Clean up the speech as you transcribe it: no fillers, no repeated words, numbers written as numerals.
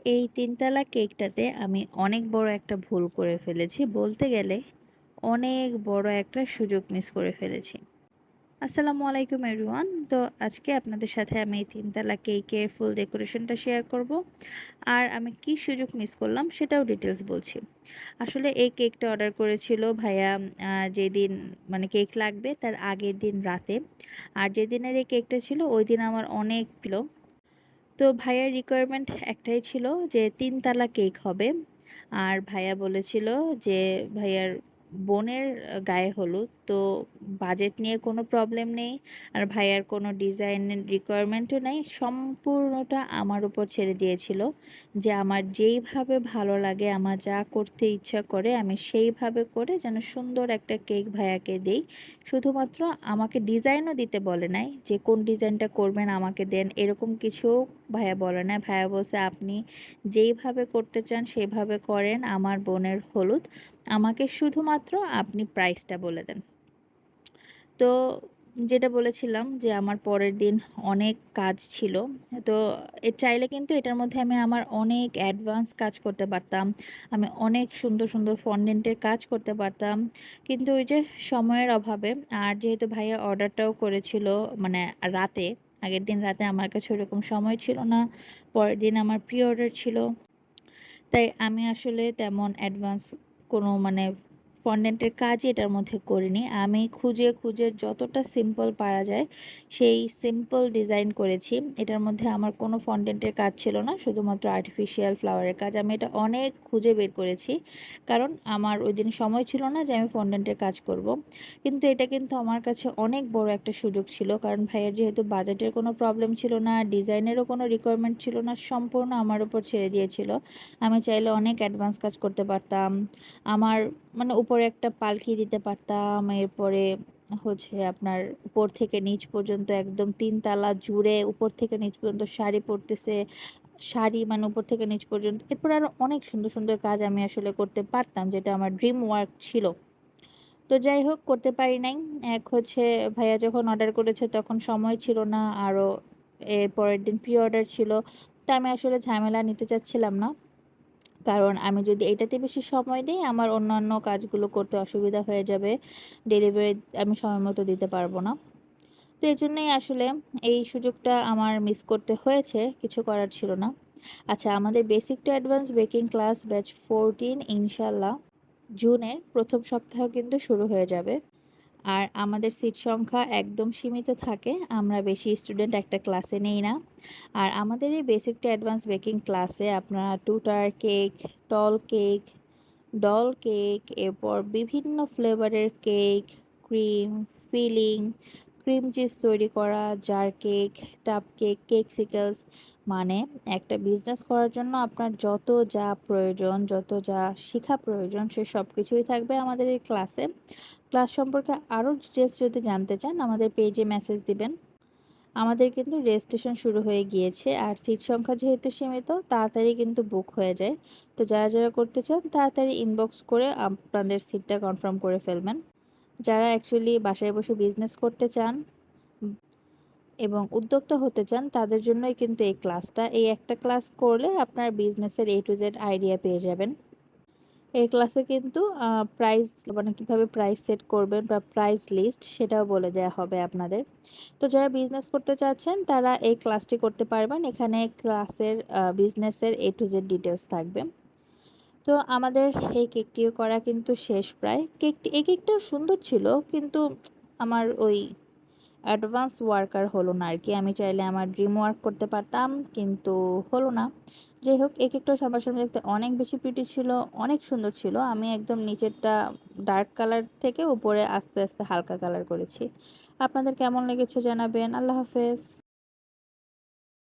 এই ৩ তালা কেকটাতে আমি অনেক বড় একটা ভুল করে ফেলেছি। বলতে গেলে অনেক বড় একটা সুযোগ মিস করে ফেলেছি। আসসালামু আলাইকুম এভরিওয়ান। তো আজকে আপনাদের সাথে আমি এই ৩ তালা কেকের ফুল ডেকোরেশনটা শেয়ার করব। আর আমি কি সুযোগ মিস করলাম সেটাও ডিটেইলস বলছি। আসলে এই কেকটা অর্ডার করেছিল ভাইয়া যেদিন মানে কেক লাগবে তার আগের দিন রাতে। আর যেদিনের এই কেকটা ছিল ওইদিন আমার অনেক প্রিয়। তো ভাইয়ার রিকোয়ারমেন্ট একটাই ছিল যে ৩ তালা কেক হবে। আর ভাইয়া বলেছিল যে ভাইয়ার বোনের গায়ে হলুদ। তো বাজেট নিয়ে কোনো প্রবলেম নেই। আর ভাইয়ার কোনো ডিজাইনের রিকোয়ারমেন্টও নেই। সম্পূর্ণটা আমার উপর ছেড়ে দিয়েছিল যে আমার যেইভাবে ভালো লাগে, আমার যা করতে ইচ্ছা করে আমি সেইভাবে করে যেন সুন্দর একটা কেক ভাইয়াকে দেই। শুধুমাত্র আমাকে ডিজাইনও দিতে বলে নাই যে কোন ডিজাইনটা করবেন আমাকে দেন, এরকম কিছু ভাইয়া বলে নাই। ভাইয়া বলছে আপনি যেইভাবে করতে চান সেভাবে করেন, আমার বোনের হলুদ, আমাকে শুধুমাত্র আপনি প্রাইসটা বলে দেন। তো যেটা বলেছিলাম যে আমার পরের দিন অনেক কাজ ছিল। তো চাইলে কিন্তু এটার মধ্যে আমি আমার অনেক অ্যাডভান্স কাজ করতে পারতাম। আমি অনেক সুন্দর সুন্দর ফন্ডেন্টের কাজ করতে পারতাম, কিন্তু ওই যে সময়ের অভাবে। আর যেহেতু ভাইয়া অর্ডারটাও করেছিল মানে রাতে, আগের দিন রাতে, আমার কাছে ওরকম সময় ছিল না। পরের দিন আমার প্রি অর্ডার ছিল। তাই আমি আসলে তেমন অ্যাডভান্স কোনো মানে ফন্ডেন্টের কাজই এটার মধ্যে করিনি। আমি খুঁজে খুঁজে যতটা সিম্পল পারা যায় সেই সিম্পল ডিজাইন করেছি। এটার মধ্যে আমার কোনো ফন্ডেন্টের কাজ ছিল না, শুধুমাত্র আর্টিফিশিয়াল ফ্লাওয়ারের কাজ। আমি এটা অনেক খুঁজে বের করেছি, কারণ আমার ওই দিন সময় ছিল না যে আমি ফন্ডেন্টের কাজ করব। কিন্তু এটা কিন্তু আমার কাছে অনেক বড় একটা সুযোগ ছিল, কারণ ভাইয়ের যেহেতু বাজেটের কোনো প্রবলেম ছিল না, ডিজাইনেরও কোনো রিকোয়ারমেন্ট ছিল না, সম্পূর্ণ আমার উপর ছেড়ে দিয়েছিল। আমি চাইলে অনেক অ্যাডভান্স কাজ করতে পারতাম। আমার মানে উপরে একটা পালকি দিতে পারতাম। এরপরে হচ্ছে আপনার উপর থেকে নিচ পর্যন্ত একদম ৩ তালা জুড়ে উপর থেকে নিচ পর্যন্ত শাড়ি পরতেছে। শাড়ি মানে উপর থেকে নিচ পর্যন্ত। এরপর আরো অনেক সুন্দর সুন্দর কাজ আমি আসলে করতে পারতাম, যেটা আমার ড্রিম ওয়ার্ক ছিল। তো যাই হোক, করতে পারি নাই। এক হচ্ছে ভাইয়া যখন অর্ডার করেছে তখন সময় ছিল না, আরও এর পরের দিন প্রি অর্ডার ছিল। তা আমি আসলে ঝামেলা নিতে চাচ্ছিলাম না, কারণ আমি যদি এটাতে বেশি সময় দিই আমার অন্যান্য কাজগুলো করতে অসুবিধা হয়ে যাবে। ডেলিভারি আমি সময় মতো দিতে পারবো না। তো এজন্যই আসলে এই সুযোগটা আমার মিস করতে হয়েছে, কিছু করার ছিল না। আচ্ছা, আমাদের basic to advance baking class batch 14 ইনশাল্লাহ জুনের প্রথম সপ্তাহ কিন্তু শুরু হয়ে যাবে। আর আমাদের সিট সংখ্যা একদম সীমিত থাকে, আমরা বেশি স্টুডেন্ট একটা ক্লাসে নেই না। আর আমাদের এই বেসিক টু অ্যাডভান্স বেকিং ক্লাসে আপনারা টুটার cake, tall cake, doll cake, এরপর বিভিন্ন ফ্লেভারের cake, cream filling, cream cheese তৈরি করা, জার কেক, টাপ কেক, কেকসিকলস, মানে একটা বিজনেস করার জন্য আপনার যত যা প্রয়োজন, যত যা শেখা প্রয়োজন, সে সব কিছুই থাকবে আমাদের এই ক্লাসে। ক্লাস সম্পর্কে আরও ডিটেলস যদি জানতে চান আমাদের পেজে মেসেজ দিবেন। আমাদের কিন্তু রেজিস্ট্রেশন শুরু হয়ে গিয়েছে, আর সিট সংখ্যা যেহেতু সীমিত তাড়াতাড়ি কিন্তু বুক হয়ে যায়। তো যারা যারা করতে চান তাড়াতাড়ি ইনবক্স করে আপনাদের সিটটা কনফার্ম করে ফেলবেন। যারা অ্যাকচুয়ালি বাসায় বসে বিজনেস করতে চান এবং উদ্যোক্তা হতে চান তাদের জন্যই কিন্তু এই ক্লাসটা। এই একটা ক্লাস করলে আপনার বিজনেসের A to Z আইডিয়া পেয়ে যাবেন। এই ক্লাসে কিন্তু প্রাইস মানে কিভাবে প্রাইস সেট করবেন বা প্রাইস লিস্ট সেটাও বলে দেওয়া হবে আপনাদের। তো যারা বিজনেস করতে চাচ্ছেন তারা এই ক্লাসটি করতে পারবেন। এখানে ক্লাসের বিজনেসের A to Z ডিটেলস থাকবে। তো আমাদের এই কেকটিও করা কিন্তু শেষ প্রায়। এই কেকটাও সুন্দর ছিল, কিন্তু আমার ওই অ্যাডভান্স ওয়ার্ক আর হলো না আর কি। আমি চাইলে আমার ড্রিম ওয়ার্ক করতে পারতাম, কিন্তু হলো না। যাই হোক, এক একটা সামনাসামনি দেখতে অনেক বেশি প্রিটি ছিল, অনেক সুন্দর ছিল। আমি একদম নিচেরটা ডার্ক কালার থেকে উপরে আস্তে আস্তে হালকা কালার করেছি। আপনাদের কেমন লেগেছে জানাবেন। আল্লাহ হাফেজ।